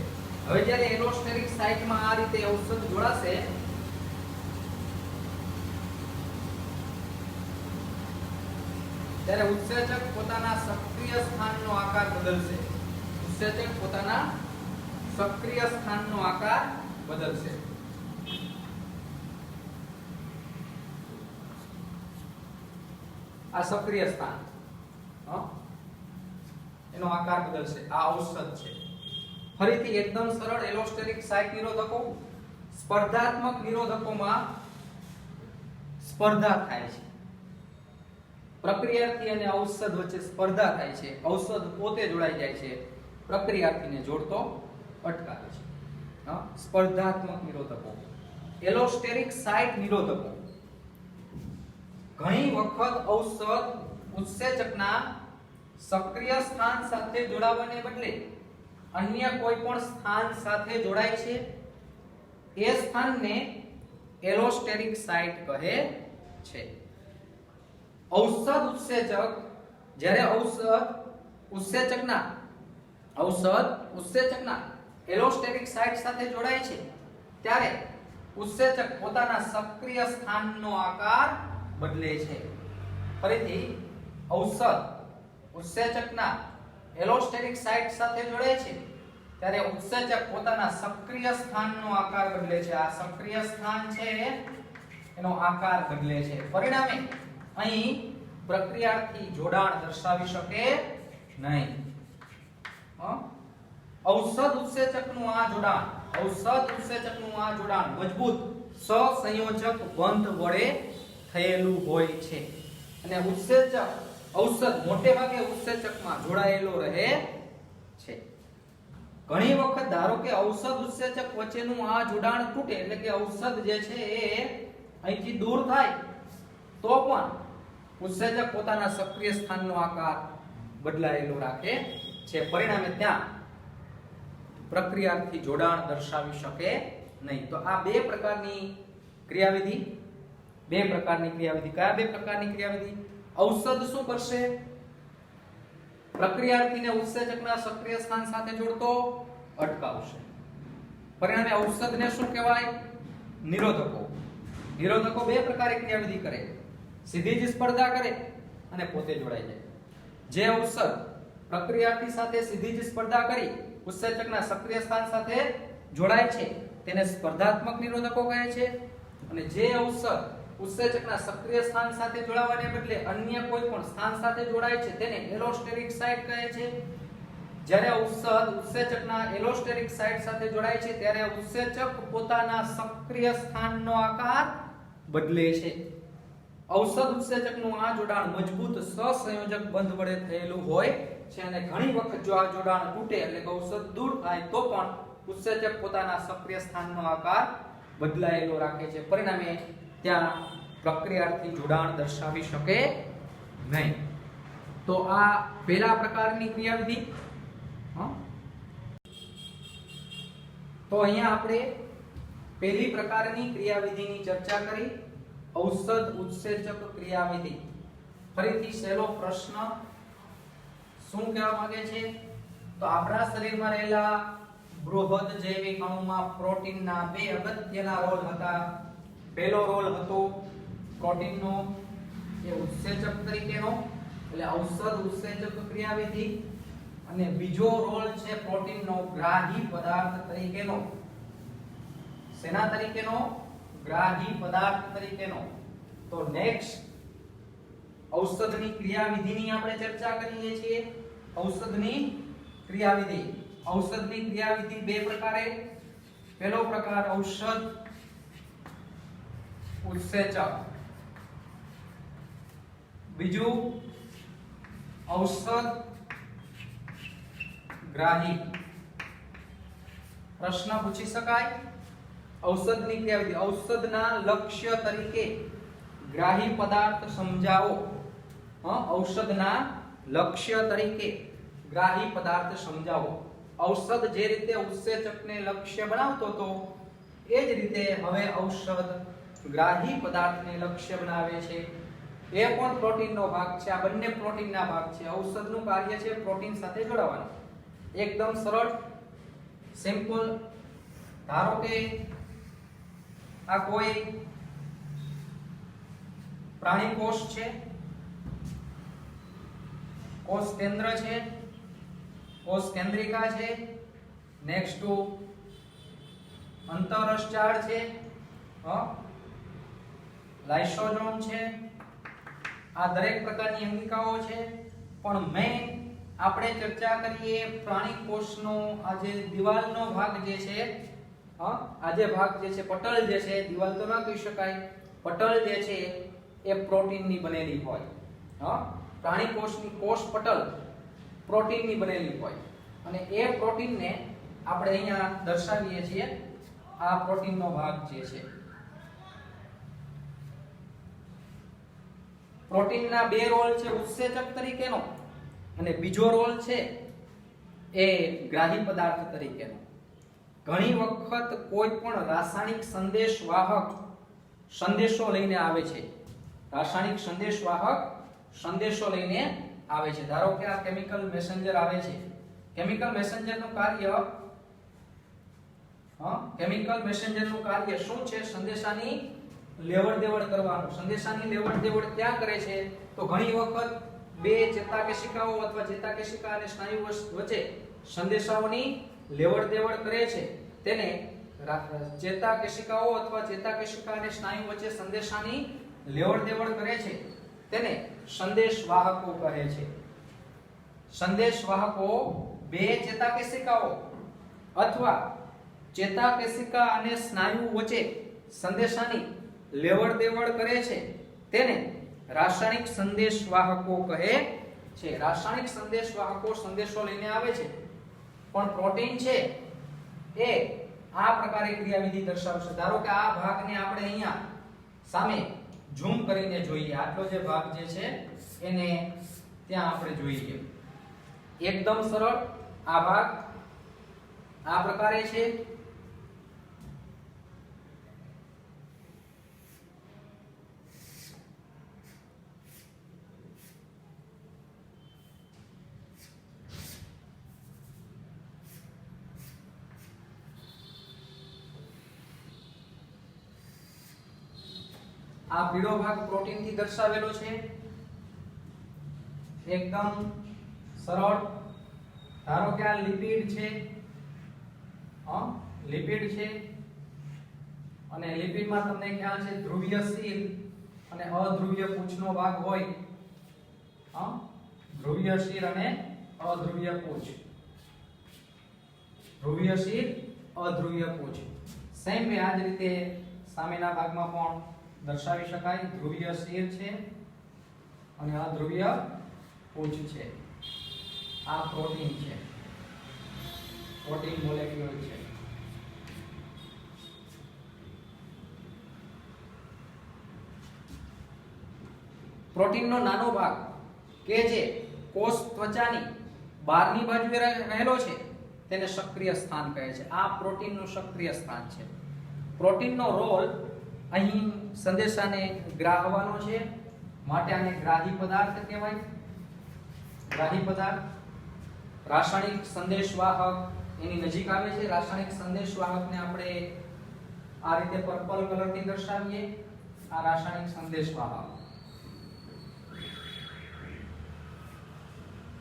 હવે જ્યારે એલોસ્ટેરિક સાઇટમાં આ રીતે ઔષધ જોડાશે ત્યારે ઉત્સેચક પોતાના સક્રિય સ્થાનનો આકાર બદલશે. ઉત્સેચક પોતાના સક્રિય સ્થાનનો આકાર બદલશે. આ સક્રિય સ્થાન એનો આકાર બદલશે. આ ઔષધ છે. ફરીથી એકદમ સરળ એલોસ્ટેરિક સાઇટ નિરોધકો સ્પર્ધાત્મક નિરોધકોમાં સ્પર્ધા થાય છે. પ્રક્રિયાર્થી અને ઔષધ વચ્ચે સ્પર્ધા થાય છે. ઔષધ પોતે જોડાઈ જાય છે, પ્રક્રિયાર્થીને જોડતો અટકાવે છે. સ્પર્ધાત્મક નિરોધકો. એલોસ્ટેરિક સાઇટ નિરોધકો ઘણી વખત ઔષધ ઉત્સેચકના સક્રિય સ્થાન સાથે જોડાવાને બદલે અન્ય કોઈ પણ સ્થાન સાથે જોડાય છે. એ સ્થાનને એલોસ્ટેરિક સાઇટ કહે છે. ઔષધ ઉત્સેચક જ્યારે ઔષધ ઉત્સેચકના એલોસ્ટેરિક સાઇટ સાથે જોડાય છે ત્યારે ઉત્સેચક પોતાના સક્રિય સ્થાનનો આકાર બદલે છે. ફરીથી ઔષધ ઉત્સેચકના એલોસ્ટેરિક સાઇટ સાથે જોડાય છે ત્યારે ઉત્સેચક પોતાના સક્રિય સ્થાનનો આકાર બદલે છે. આ સક્રિય સ્થાન છે એનો આકાર બદલે છે. પરિણામે અહીં પ્રક્રિયાર્થી જોડાણ દર્શાવી શકે નહીં. ઔષધ ઉત્સેચકનું આ જોડાણ મજબૂત સહસંયોજક બંધ વડે થયેલું હોય છે અને ઔષધ મોટે ભાગે ઉત્સેચકમાં જોડાયેલો રહે છે. ઘણી વખત ધારો કે ઔષધ ઉત્સેચક વચ્ચેનું આ જોડાણ તૂટે, એટલે કે ઔષધ જે છે એ અહીંથી દૂર થાય તો પણ ઉત્સેચક પોતાના સક્રિય સ્થાનનો આકાર બદલાયેલો રાખે છે. પરિણામે ત્યાં પ્રક્રિયાર્થી જોડાણ દર્શાવી શકે નહીં. તો આ બે પ્રકારની ક્રિયાવિધિ કયા બે પ્રકારની ક્રિયાવિધિ? ઔષધ શું કરશે? પ્રક્રિયાર્થીને ઉત્સેચકના સક્રિય સ્થાન સાથે જોડતો અટકાવશે. પરિણામે ઔષધને શું કહેવાય? નિરોધકો બે પ્રકારે ક્રિયાવિધિ કરે. સીધી જ સ્પર્ધા કરે અને પોતે જોડાઈ જાય. જે ઔષધ પ્રક્રિયાર્થી સાથે સીધી જ સ્પર્ધા કરી ઉત્સેચકના સક્રિય સ્થાન સાથે જોડાય છે તેને સ્પર્ધાત્મક નિરોધકો કહે છે. અને જે ઔષધ ઉત્સેચકના સક્રિય સ્થાન સાથે જોડાવાને બદલે અન્ય કોઈ પણ સ્થાન સાથે જોડાય છે તેને એલોસ્ટેરિક સાઇટ કહે છે. જ્યારે ઔષધ ઉત્સેચકના એલોસ્ટેરિક સાઇટ સાથે જોડાય છે ત્યારે ઉત્સેચક પોતાના સક્રિય સ્થાનનો આકાર બદલે છે. ઔષધ ઉત્સેચકનું આ જોડાણ મજબૂત સહસંયોજક બંધ વડે થયેલું હોય છે અને ઘણી વખત જો આ જોડાણ તૂટે એટલે કે ઔષધ દૂર થાય તો પણ ઉત્સેચક પોતાના સક્રિય સ્થાનનો આકાર બદલાયેલો રાખે છે. પરિણામે ત્યાં પ્રક્રિયાર્થી જોડાણ દર્શાવી શકે નહીં. તો આ પહેલા પ્રકારની ક્રિયાવિધિ. તો અહીંયા આપણે પહેલી પ્રકારની ક્રિયાવિધિની ચર્ચા કરી, ઔષધ ઉત્સેચક ક્રિયાવિધિ. ફરીથી સહેલો પ્રશ્ન શું કહેવા માંગે છે? તો આપણા શરીરમાં રહેલા બૃહદ જૈવિક અણુમાં પ્રોટીનના બે અગત્યના રોલ હતા. પહેલો રોલ હતો પ્રોટીનનો, એ ઉત્સેચક તરીકેનો, એટલે ઔષધ ઉત્સેચક ક્રિયાવિધિ. અને બીજો રોલ છે પ્રોટીનનો ગ્રાહી પદાર્થ તરીકેનો. શેના તરીકેનો? ગ્રાહી પદાર્થ તરીકેનો. તો નેક્સ્ટ ઔષધની ક્રિયાવિધિની આપણે ચર્ચા કરીએ છીએ. ઔષધની ક્રિયાવિધિ બે પ્રકારે. પહેલો પ્રકાર ઔષધ ઉત્સેચક બીજું ઔષધ ગ્રાહી પ્રશ્ન પૂછી શકાય ઔષધની ક્રિયાવિધિ ઔષધના લક્ષ્ય તરીકે ગ્રાહી પદાર્થ સમજાવો ઔષધના લક્ષ્ય તરીકે ગ્રાહી પદાર્થ સમજાવો ઔષધ જે રીતે ઉત્સેચકને લક્ષ્ય બનાવતો હતો એ જ રીતે હવે ઔષધ ગ્રાહી પદાર્થને લક્ષ્ય બનાવે છે એ પણ પ્રોટીનનો ભાગ છે આ બંને પ્રોટીનના ભાગ છે ઔષધનું કાર્ય છે પ્રોટીન સાથે જોડાવાનું એકદમ સરળ સિમ્પલ ધારો કે આ કોઈ પ્રાણી કોષ છે કોષ કેન્દ્ર છે કોષ કેન્દ્રિકા છે નેક્સ્ટ ટુ અંતરસ્ટાળ છે લાઇસોસોમ છે આ દરેક પ્રકારની અંગિકાઓ છે પણ મેં આપણે ચર્ચા કરીએ પ્રાણી કોષનો આ જે દિવાલનો ભાગ જે છે આ જે ભાગ જે છે પટલ જે છે દિવાલ તો ના કહી શકાય પટલ જે છે એ પ્રોટીનની બનેલી હોય પ્રાણી કોષની કોષ પટલ પ્રોટીનની બનેલી હોય અને એ પ્રોટીનને આપણે અહીંયા દર્શાવીએ છીએ આ પ્રોટીનનો ભાગ જે છે પ્રોટીનના બે રોલ છે ઉત્સેચક તરીકેનો અને બીજો રોલ છે એ ગ્રાહી પદાર્થ તરીકેનો ઘણી વખત કોઈ પણ રાસાયણિક સંદેશવાહક સંદેશો લઈને આવે છે રાસાયણિક સંદેશવાહક સંદેશો લઈને આવે છે ધારો કે આ કેમિકલ મેસેન્જર આવે છે કેમિકલ મેસેન્જરનું કાર્ય કેમિકલ મેસેન્જરનું કાર્ય શું છે સંદેશાની લેવડ દેવડ કરવાનું સંદેશાની લેવડ દેવડ ક્યાં કરે છે તો ઘણી વખત બે ચેતાકેશિકાઓ અથવા ચેતાકેશિકા અને સ્નાયુ વચ્ચે સંદેશાઓની લેવડ દેવડ કરે છે તેને ચેતાકેશિકાઓ અથવા ચેતાકેશિકા અને સ્નાયુ વચ્ચે સંદેશાની લેવડ દેવડ કરે છે તેને સંદેશવાહકો કહે છે સંદેશવાહકો બે ચેતાકેશિકાઓ અથવા ચેતાકેશિકા અને સ્નાયુ વચ્ચે સંદેશાની લેવડ દેવડ કરે છે તેને રાસાયણિક સંદેશવાહકો કહે છે રાસાયણિક સંદેશવાહકો સંદેશો લઈને આવે છે પણ પ્રોટીન છે એ આ પ્રકારે ક્રિયાવિધિ દર્શાવશે ધારો કે આ ભાગને આપણે અહીંયા સામે ઝૂમ કરીને જોઈએ આટલો જે ભાગ જે છે એને ત્યાં આપણે જોઈએ એકદમ સરળ આ ભાગ આ પ્રકારે છે આ પીળો ભાગ પ્રોટીન થી દર્શાવેલો છે એકદમ સરળ ધારો કે આ લિપિડ છે લિપિડ છે અને લિપિડમાં તમને ખ્યાલ છે ધ્રુવીય શીર અને અધ્રુવીય પૂંછનો ભાગ હોય ધ્રુવીય શીર અને અધ્રુવીય પૂંછ ધ્રુવીય શીર અધ્રુવીય પૂંછ સેમ આ જ રીતે સામેના ભાગમાં પણ દર્શાવી શકાય ધ્રુવીય શીર છે અને અધ્રુવીય પૂંછ છે આ પ્રોટીન છે પ્રોટીન મોલેક્યુલ છે પ્રોટીનનો નાનો ભાગ કે જે કોષ ત્વચાની બહારની બાજુએ રહેલો છે તેને સક્રિય સ્થાન કહે છે આ પ્રોટીનનું સક્રિય સ્થાન છે પ્રોટીનનો રોલ અહીં સંદેશાને ગ્રાહવાનો છે માટે આને ગ્રાહી પદાર્થ કહેવાય ગ્રાહી પદાર્થ રાસાયણિક સંદેશવાહક એની નજીક આવે છે રાસાયણિક સંદેશવાહકને આપણે આ રીતે પર્પલ કલરથી દર્શાવીએ આ રાસાયણિક સંદેશવાહક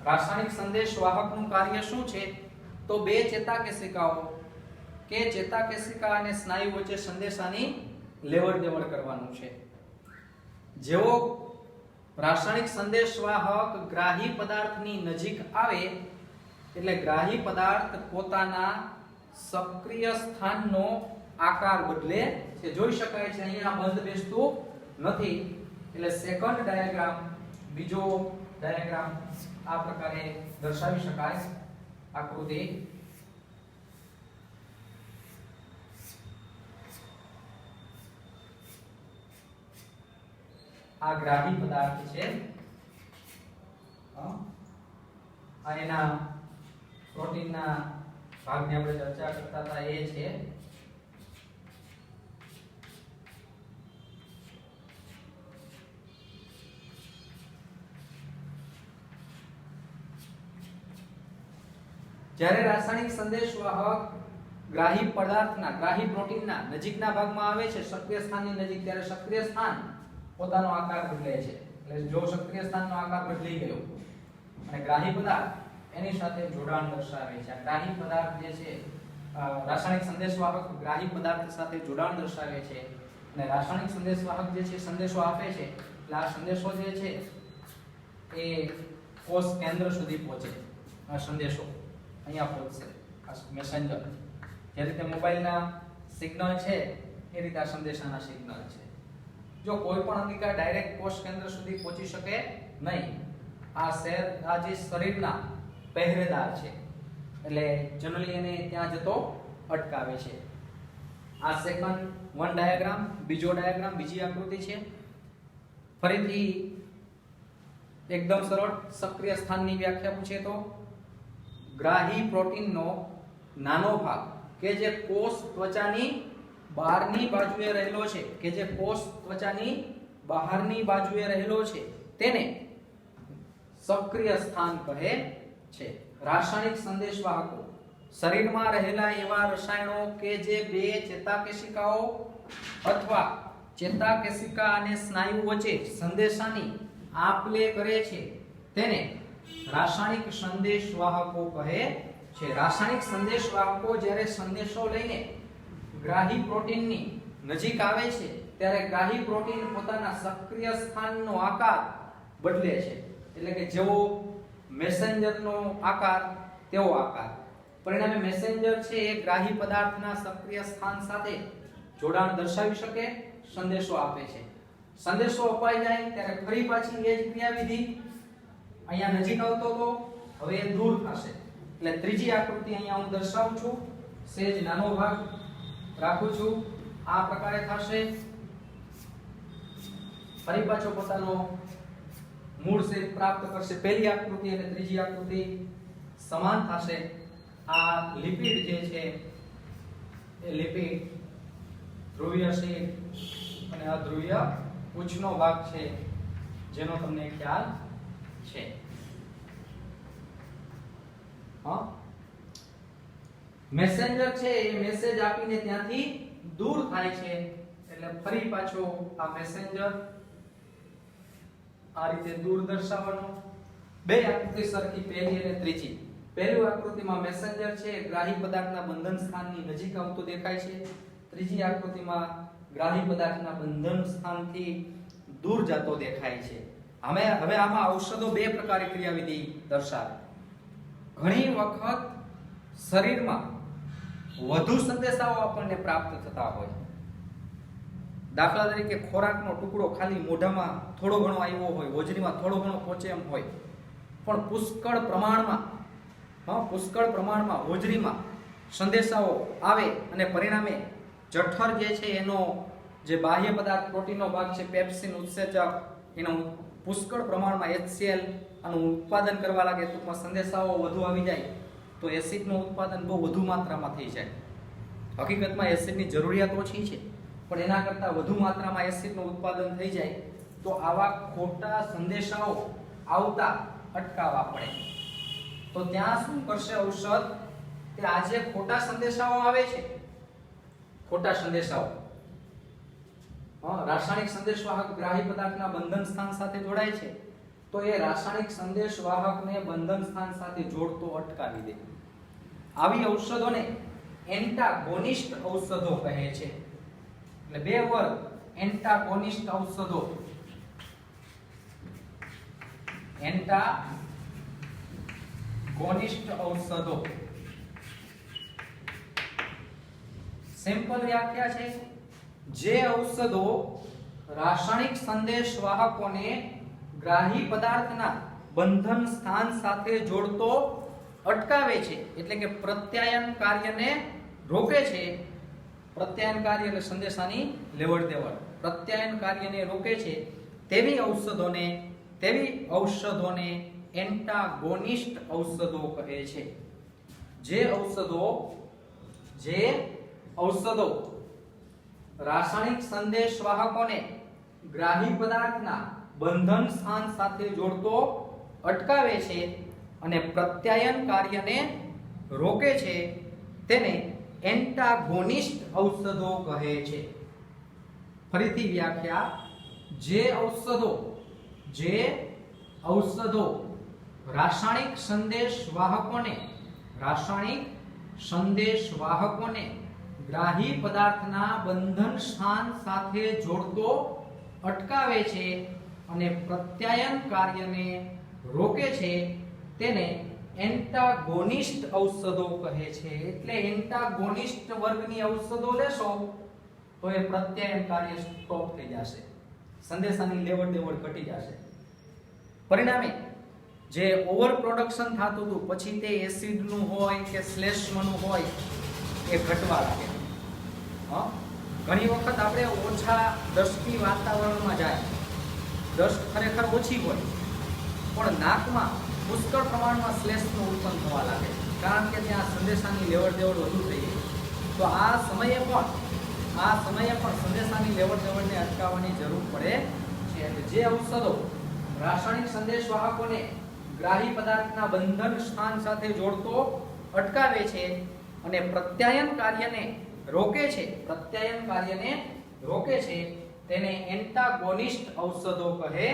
રાસાયણિક સંદેશવાહકનું કાર્ય શું છે તો બે ચેતાકેશિકાઓ કે ચેતાકેશિકા અને સ્નાયુ વચ્ચે સંદેશાની લેવડ દેવડ કરવાનું છે જેવો રાસાયણિક સંદેશવાહક ગ્રાહી પદાર્થની નજીક આવે એટલે ગ્રાહી પદાર્થ પોતાના સક્રિય સ્થાનનો આકાર બદલે છે જોઈ શકાય છે અહીંયા બંધ બેસતું નથી એટલે સેકન્ડ ડાયાગ્રામ બીજો ડાયાગ્રામ આ પ્રકારે દર્શાવી શકાય આકૃતિ આ ગ્રાહી પદાર્થ છે આ એના પ્રોટીનના ભાગની આપણે ચર્ચા કરતા હતા એ છે જ્યારે રાસાયણિક સંદેશવાહક ગ્રાહી પદાર્થના ગ્રાહી પ્રોટીનના નજીકના ભાગમાં આવે છે સક્રિય સ્થાનની નજીક ત્યારે સક્રિય સ્થાન પોતાનો આકાર બદલે છે એટલે જો સક્રિય સ્થાનનો આકાર બદલી ગયો અને ગ્રાહી પદાર્થ એની સાથે જોડાણ દર્શાવે છે આ ગ્રાહી પદાર્થ જે છે રાસાયણિક સંદેશવાહક ગ્રાહી પદાર્થ સાથે જોડાણ દર્શાવે છે અને રાસાયણિક સંદેશવાહક જે છે સંદેશો આપે છે એટલે આ સંદેશો જે છે એ કોષ કેન્દ્ર સુધી પહોંચે આ સંદેશો અહીંયા પહોંચશે આ મેસેન્જર જે રીતે મોબાઈલના સિગ્નલ છે એ રીતે આ સંદેશાના સિગ્નલ છે જો કોઈ પણ અંગિકા ડાયરેક્ટ કોષ કેન્દ્ર સુધી પહોંચી શકે નહીં આ જે શરીરના પહેરેદાર છે એટલે જનરલી એને ત્યાં જતો અટકાવે છે આ સેકન્ડ વન ડાયાગ્રામ બીજો ડાયાગ્રામ બીજી આકૃતિ છે ફરીથી એકદમ સરળ સક્રિય સ્થાનની વ્યાખ્યા પૂછે તો ગ્રાહી પ્રોટીનનો નાનો ભાગ કે જે કોષ ત્વચાની બહારની બાજુએ રહેલો છે કે જે કોષ ત્વચાની બહારની બાજુએ રહેલો છે તેને સક્રિય સ્થાન કહે છે રાસાયણિક સંદેશવાહકો શરીરમાં રહેલા એવા રસાયણો કે જે બે ચેતાકેશિકાઓ અથવા ચેતાકેશિકા અને સ્નાયુ વચ્ચે સંદેશાની આપ-લે કરે છે તેને રાસાયણિક સંદેશવાહકો કહે છે રાસાયણિક સંદેશવાહકો જ્યારે સંદેશો લઈને ગ્રાહી પ્રોટીનની નજીક આવે છે ત્યારે ગ્રાહી પ્રોટીન પોતાના સક્રિય સ્થાનનો આકાર બદલે છે એટલે કે જેવો મેસેન્જરનો આકાર તેવો આકાર પરિણામે મેસેન્જર છે એ ગ્રાહી પદાર્થના સક્રિય સ્થાન સાથે જોડાણ દર્શાવી શકે સંદેશો આપે છે સંદેશો અપાઈ જાય ત્યારે ફરી પાછી એ જ ક્રિયાવિધિ અહીંયા નજીક આવતો તો હવે એ દૂર થશે એટલે ત્રીજી આકૃતિ અહીંયા હું દર્શાવું છું સેજ નાનો ભાગ રાખું છું આ પ્રકારે થશે ફરી પાછો પોતાનો મૂળ સેજ પ્રાપ્ત કરશે પહેલી આકૃતિ અને ત્રીજી આકૃતિ સમાન થશે આ લિપિડ જે છે એ લિપિડ ધ્રુવીય શીટ અને અધ્રુવીય પૂંછનો ભાગ છે જેનો તમને ખ્યાલ છે મેસેન્જર છે એ મેસેજ આપીને ત્યાંથી દૂર થાય છે એટલે ફરી પાછો આ મેસેન્જર આ રીતે દૂર દર્શાવવાનો બે આકૃતિ સરખી પહેલી અને ત્રીજી પહેલી આકૃતિમાં મેસેન્જર છે ગ્રાહી પદાર્થના બંધન સ્થાનની નજીક આવતો દેખાય છે ત્રીજી આકૃતિમાં ગ્રાહી પદાર્થના બંધન સ્થાનથી દૂર જતો દેખાય છે હવે આમાં ઔષધો બે પ્રકારે ક્રિયાવિધિ દર્શાવે ઘણી વખત શરીરમાં વધુ સંદેશાઓ આપણને પ્રાપ્ત થતા હોય દાખલા તરીકે ખોરાકનો ટુકડો ખાલી મોઢામાં થોડો ઘણો આવ્યો હોય હોજરીમાં થોડો ઘણો પહોંચે એમ હોય પણ પુષ્કળ પ્રમાણમાં હોજરીમાં સંદેશાઓ આવે અને પરિણામે જઠર જે છે એનો જે બાહ્ય પદાર્થ પ્રોટીનનો ભાગ છે પેપ્સિન ઉત્સેચક એનો પુષ્કળ પ્રમાણમાં HCl આનું ઉત્પાદન કરવા લાગે ટૂંકમાં સંદેશાઓ વધુ આવી જાય તો એસિડનું ઉત્પાદન બહુ વધુ માત્રામાં થઈ જાય હકીકતમાં એસિડની જરૂરિયાત ઓછી છે પણ એના કરતાં વધુ માત્રામાં એસિડનું ઉત્પાદન થઈ જાય તો આવા ખોટા સંદેશાઓ આવતા અટકાવવા પડે તો ત્યાં શું કરશે ઔષધ કે આ જે ખોટા સંદેશાઓ આવે છે ખોટા સંદેશાઓ રાસાયણિક સંદેશવાહક ગ્રાહી પદાર્થના બંધન સ્થાન સાથે જોડાય છે તો એ રાસાયણિક સંદેશવાહકને બંધન સ્થાન સાથે જોડતો અટકાવી દે આવી ઔષધોને એન્ટાગોનિસ્ટ ઔષધો કહે છે એટલે બે વર્ગ એન્ટાગોનિસ્ટ ઔષધો એન્ટાગોનિસ્ટ ઔષધો સિમ્પલ વ્યાખ્યા છે જે ઔષધો રાસાયણિક સંદેશવાહકોને ગ્રાહી પદાર્થના બંધન સ્થાન સાથે જોડતો અટકાવે છે, એટલે કે પ્રત્યાયન કાર્યને રોકે છે. પ્રત્યાયન કાર્ય એટલે સંદેશાની લેવડ દેવડ, પ્રત્યાયન કાર્યને રોકે છે તેવી ઔષધોને એન્ટાગોનિસ્ટ ઔષધો કહે છે. જે ઔષધો રાસાયણિક સંદેશવાહકોને ગ્રાહી પદાર્થના બંધન સ્થાન સાથે જોડતો અટકાવે છે અને પ્રત્યાયન કાર્યને રોકે છે તેને એન્ટાગોનિસ્ટ ઔષધો કહે છે. ફરીથી વ્યાખ્યા: જે ઔષધો રાસાયણિક સંદેશવાહકોને ગ્રાહી પદાર્થના બંધન સ્થાન સાથે જોડતો અટકાવે છે અને પ્રત્યાયન કાર્યને રોકે છે તેને એન્ટાગોનિસ્ટ ઔષધો કહે છે. એટલે એન્ટાગોનિસ્ટ વર્ગની ઔષધો લેશો તો એ પ્રત્યાયન કાર્ય સ્ટોપ થઈ જશે, સંદેશાની લેવડ દેવડ ઘટી જશે. પરિણામે જે ઓવર પ્રોડક્શન થતું હતું, પછી તે એસિડનું હોય કે શ્લેષ્મનું હોય, એ ઘટવા લાગે. ઘણી વખત આપણે ઓછા દસ્તી વાતાવરણમાં જાય, દસ્ત ખરેખર ઓછી હોય, પણ નાકમાં પુષ્કળ પ્રમાણમાં શ્લેષ્મનું ઉત્પન્ન થવા લાગે, કારણ કે ત્યાં સંદેશાની લેવડ દેવડ વધુ થઈ ગઈ. તો આ સમયે પણ સંદેશાની લેવડ દેવડને અટકાવવાની જરૂર પડે છે. જે ઔષધો રાસાયણિક સંદેશવાહકોને ગ્રાહી પદાર્થના બંધન સ્થાન સાથે જોડતો અટકાવે છે અને પ્રત્યાયન કાર્યને રોકે છે તેને એન્ટાગોનિસ્ટ ઔષધો કહે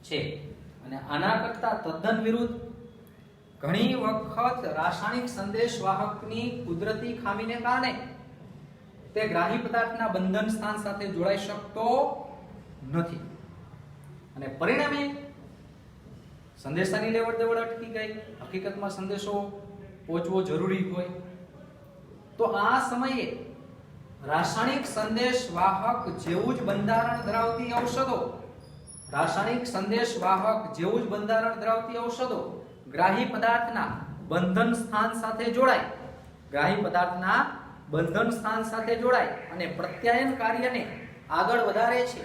છે. અને આના કરતા તદ્દન વિરુદ્ધ, ઘણી વખત રાસાયણિક સંદેશવાહકની કુદરતી ખામીને કારણે તે ગ્રાહી પદાર્થના બંધન સ્થાન સાથે જોડાઈ શકતો નથી અને પરિણામે સંદેશાની લેવડ દેવડ અટકી ગઈ. હકીકતમાં સંદેશો પહોંચવો જરૂરી હોય તો આ સમયે રાસાયણિક સંદેશવાહક જેવું જ બંધારણ ધરાવતી ઔષધો ગ્રાહી પદાર્થના બંધન સ્થાન સાથે જોડાય અને પ્રત્યાયન કાર્યને આગળ વધારે છે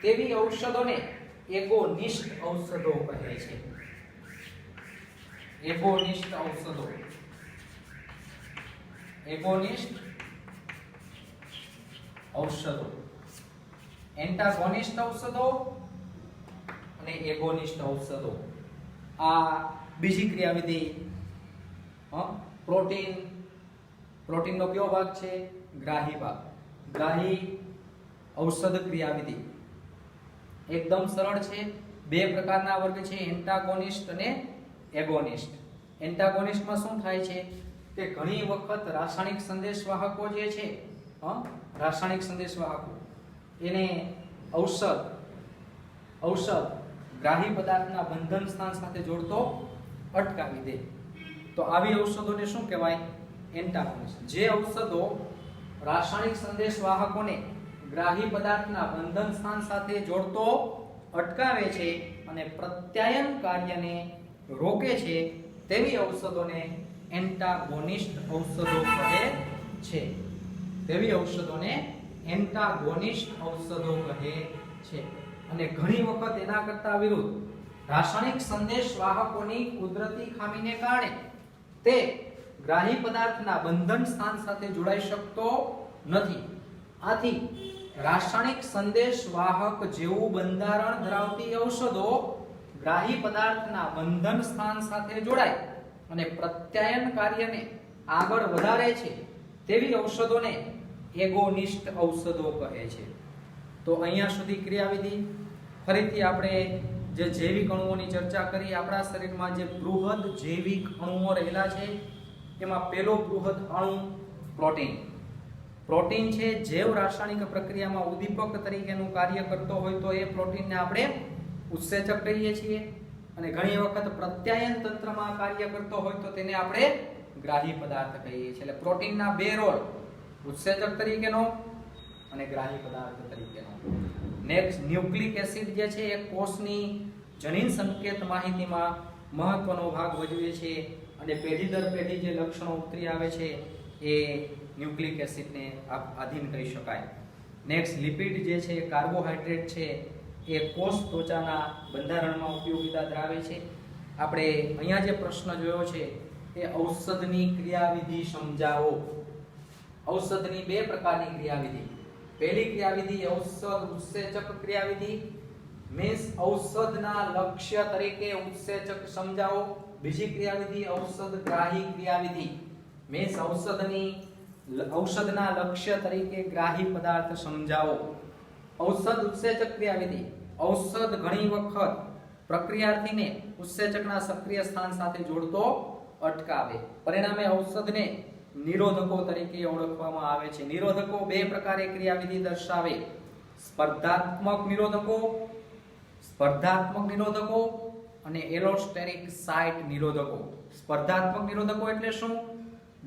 તેવી ઔષધોને એગોનિસ્ટ ઔષધો કહે છે. એગોનિસ્ટ ઔષધો, એન્ટાગોનિસ્ટ ઔષધો અને એગોનિસ્ટ ઔષધો. આ બીજી ક્રિયાવિધિ. પ્રોટીનનો કયો ભાગ છે? ગ્રાહી ભાગ. ગ્રાહી ઔષધ ક્રિયાવિધિ એકદમ સરળ છે. બે પ્રકારના વર્ગ છે, એન્ટાગોનિસ્ટ અને એગોનિસ્ટ. એન્ટાગોનિસ્ટમાં શું થાય છે કે ઘણી વખત રાસાયણિક સંદેશવાહકો જે છે, રાસાયણિક સંદેશવાહકો એને ઔષધ ગ્રાહી પદાર્થના બંધન સ્થાન સાથે જોડતો અટકાવી દે. તો આવી ઔષધોને શું કહેવાય? એન્ટાગોનિસ્ટ. જે ઔષધો રાસાયણિક સંદેશવાહકોને ગ્રાહી પદાર્થના બંધન સ્થાન સાથે જોડતો અટકાવે છે અને પ્રત્યાયન કાર્યને રોકે છે તેવી ઔષધોને એન્ટાગોનિસ્ટ ઔષધો કહે છે. અને ઘણી વખત એના કરતા વિરુદ્ધ, રાસાયણિક સંદેશવાહકોની કુદરતી ખામીને કારણે તે ગ્રાહી પદાર્થના બંધન સ્થાન સાથે જોડાઈ શકતો નથી. આથી રાસાયણિક સંદેશવાહક જેવું બંધારણ ધરાવતી ઔષધો ગ્રાહી પદાર્થના બંધન સ્થાન સાથે જોડાય અને પ્રત્યાયન કાર્યને આગળ વધારે છે તેવી ઔષધોને એગોનિસ્ટ ઔષધો કહે છે. તો અહીંયા સુધી ક્રિયાવિધિ. ફરીથી આપણે જે જૈવિક અણુઓની ચર્ચા કરી, આપણા શરીરમાં જે બૃહદ જૈવિક અણુઓ રહેલા છે એમાં પહેલો બૃહદ અણુ પ્રોટીન છે. જૈવ રાસાયણિક પ્રક્રિયામાં ઉદ્દીપક તરીકેનું કાર્ય કરતો હોય તો એ પ્રોટીનને આપણે ઉત્સેચક કહીએ છીએ અને ઘણી વખત પ્રત્યાયન તંત્રમાં કાર્ય કરતો હોય તો તેને આપણે ગ્રાહી પદાર્થ કહીએ છીએ. એટલે પ્રોટીનના બે રોલ, ઉત્સેચક તરીકેનો અને ગ્રાહી પદાર્થ તરીકેનો. નેક્સ્ટ ન્યુક્લિક એસિડ જે છે એ કોષની જનીન સંકેત માહિતીમાં મહત્વનો ભાગ ભજવે છે અને પેઢી દર પેઢી જે લક્ષણો ઉતરી આવે છે એ ન્યુક્લિક એસિડને આધીન કહી શકાય. નેક્સ્ટ લિપિડ જે છે કાર્બોહાઈડ્રેટ છે એ કોષ ત્વચાના બંધારણમાં ઉપયોગિતા ધરાવે છે. આપણે અહીંયા જે પ્રશ્ન જોયો છે એ ઔષધની ક્રિયાવિધિ સમજાવો. ઔષધની બે પ્રકારની ક્રિયાવિધિ. પહેલી ક્રિયાવિધિ ઔષધ ઉત્સેચક ક્રિયાવિધિ, મીન્સ ઔષધના લક્ષ્ય તરીકે ઉત્સેચક સમજાવો. બીજી ક્રિયાવિધિ ઔષધ ગ્રાહી ક્રિયાવિધિ, મીન્સ ઔષધના લક્ષ્ય તરીકે ગ્રાહી પદાર્થ સમજાવો. ઔષધ ઉત્સેચક ક્રિયાવિધિ, ઔષધ ઘણી વખત પ્રક્રિયાર્થીને ઉત્સેચકના સક્રિય સ્થાન સાથે જોડતો અટકાવે, પરિણામે ઔષધને નિરોધકો તરીકે ઓળખવામાં આવે છે. નિરોધકો બે પ્રકારે ક્રિયાવિધિ દર્શાવે: સ્પર્ધાત્મક નિરોધકો અને એલોસ્ટેરિક સાઇટ નિરોધકો. સ્પર્ધાત્મક નિરોધકો એટલે શું?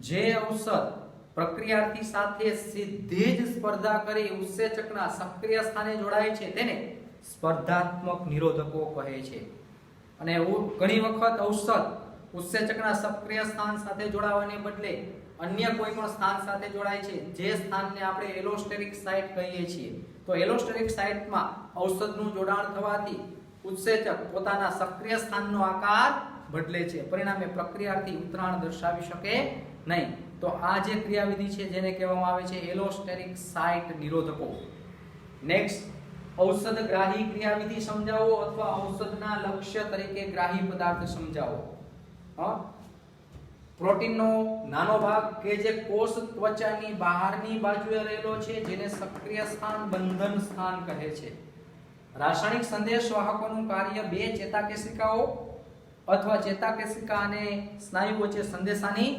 જે ઔષધ પ્રક્રિયાર્થી સાથે સીધી જ સ્પર્ધા કરી ઉત્સેચકના સક્રિય સ્થાને જોડાય છે તેને સ્પર્ધાત્મક નિરોધકો કહે છે. અને ઘણી વખત ઔષધ ઉત્સેચકના સક્રિય સ્થાન સાથે જોડાવાને બદલે અન્ય કોઈ પણ સ્થાન સાથે જોડાય છે, જે સ્થાનને આપણે એલોસ્ટેરિક સાઇટ કહીએ છીએ. તો એલોસ્ટેરિક સાઇટમાં ઔષધનું જોડાણ થવાથી ઉત્સેચક પોતાના સક્રિય સ્થાનનો આકાર બદલે છે, પરિણામે પ્રક્રિયાર્થી ઉતરાણ દર્શાવી શકે નહીં. તો આ જે ક્રિયાવિધિ છે જેને કહેવામાં આવે છે એલોસ્ટેરિક સાઇટ નિરોધકો. નેક્સ્ટ ઔષધ ગ્રાહી ક્રિયાવિધિ સમજાવો અથવા ઔષધના લક્ષ્ય તરીકે ગ્રાહી પદાર્થ સમજાવો. પ્રોટીનનો નાનો ભાગ કે જે કોષ ત્વચાની બહારની બાજુએ રહેલો છે જેને સક્રિય સ્થાન બંધન સ્થાન કહે છે. રાસાયણિક સંદેશવાહકોનું કાર્ય બે ચેતાકેશિકાઓ અથવા ચેતાકેશિકા અને સ્નાયુ વચ્ચે સંદેશાની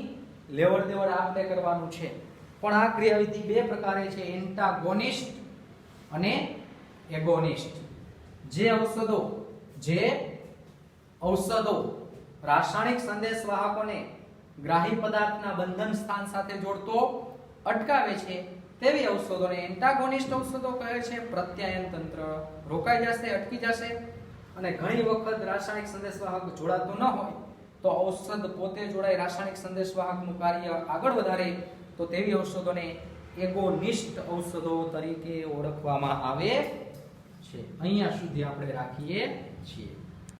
લેવડ દેવડ આપલે કરવાનું છે. પણ આ ક્રિયાવિધિ બે પ્રકારે છે: એન્ટાગોનિસ્ટ અને એગોનિસ્ટ. જે ઔષધો રાસાયણિક સંદેશવાહકોને ગ્રાહી પદાર્થના બંધન સ્થાન સાથે જોડતો અટકાવે છે તેવી ઔષધોને એન્ટાગોનિસ્ટ ઔષધો કહે છે. પ્રત્યાયન તંત્ર રોકાઈ જશે, અટકી જશે. અને ઘણી વખત રાસાયણિક સંદેશવાહક જોડાતો ન હોય તો ઔષધ પોતે જોડાય રાસાયણિક સંદેશવાહકનું કાર્ય આગળ વધારે તો તેવી ઔષધોને એગોનિસ્ટ ઔષધો તરીકે ઓળખવામાં આવે છે. અહીંયા સુધી આપણે રાખીએ છીએ.